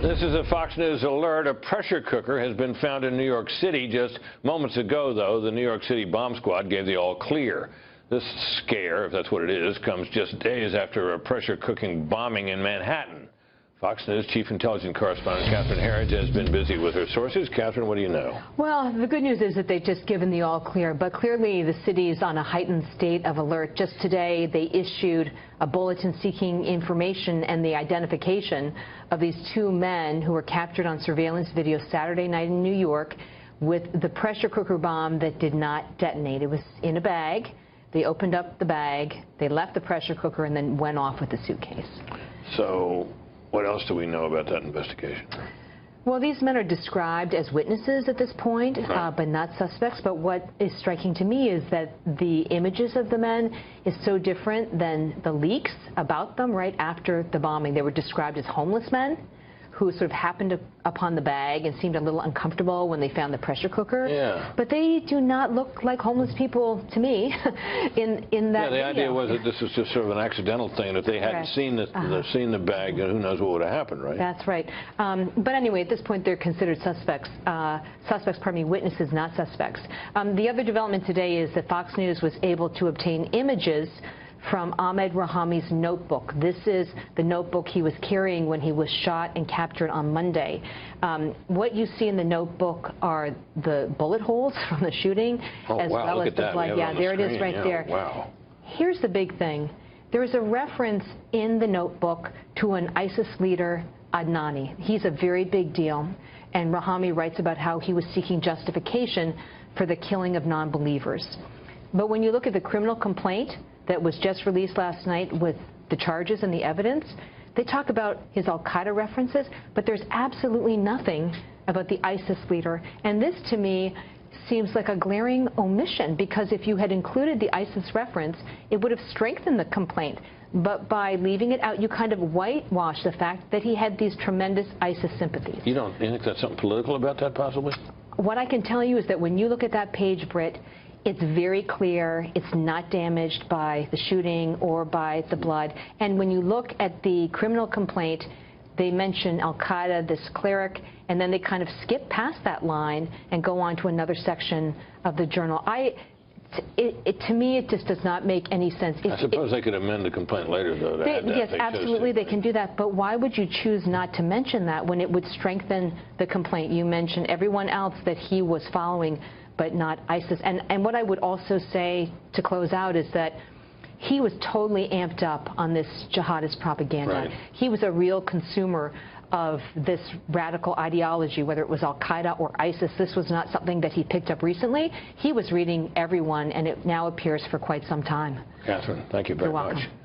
This is a Fox News alert. A pressure cooker has been found in New York City. Just moments ago, though, the New York City bomb squad gave the all clear. This scare, if that's what it is, comes just days after a pressure cooking bombing in Manhattan. Fox News Chief Intelligence Correspondent Catherine Herridge has been busy with her sources. Catherine, what do you know? Well, the good news is that they've just given the all clear, but clearly the city is on a heightened state of alert. Just today, they issued a bulletin seeking information and the identification of these two men who were captured on surveillance video Saturday night in New York with the pressure cooker bomb that did not detonate. It was in a bag. They opened up the bag, they left the pressure cooker, and then went off with the suitcase. So what else do we know about that investigation? Well, these men are described as witnesses at this point, but not suspects. But what is striking to me is that the images of the men is so different than the leaks about them right after the bombing. They were described as homeless men who sort of happened upon the bag and seemed a little uncomfortable when they found the pressure cooker. Yeah. But they do not look like homeless people to me in that Yeah, the video. idea was that this was just sort of an accidental thing. If they hadn't seen the bag, who knows what would have happened, right? That's right. But anyway, at this point, they're considered suspects. Witnesses, not suspects. The other development today is that Fox News was able to obtain images from Ahmed Rahami's notebook. This is the notebook he was carrying when he was shot and captured on Monday. What you see in the notebook are the bullet holes from the shooting, as well as the blood. Yeah, there it is right there. Wow. Here's the big thing. There is a reference in the notebook to an ISIS leader, Adnani. He's a very big deal, and Rahami writes about how he was seeking justification for the killing of non-believers. But when you look at the criminal complaint that was just released last night with the charges and the evidence, they talk about his al-Qaeda references, but there's absolutely nothing about the ISIS leader. And this, to me, seems like a glaring omission, because if you had included the ISIS reference, it would have strengthened the complaint. But by leaving it out, you kind of whitewash the fact that he had these tremendous ISIS sympathies. You think that's something political about that, possibly? What I can tell you is that when you look at that page, Britt, it's very clear it's not damaged by the shooting or by the blood. And when you look at the criminal complaint, they mention al-Qaeda, this cleric, and then they kind of skip past that line and go on to another section of the journal. To me, it just does not make any sense. I suppose they could amend the complaint later, though, to add that. Yes, absolutely, they can do that. But why would you choose not to mention that when it would strengthen the complaint? You mentioned everyone else that he was following, but not ISIS. And what I would also say to close out is that he was totally amped up on this jihadist propaganda. Right. He was a real consumer of this radical ideology, whether it was al-Qaeda or ISIS. This was not something that he picked up recently. He was reading everyone, and it now appears for quite some time. Catherine, thank you very much. You're welcome.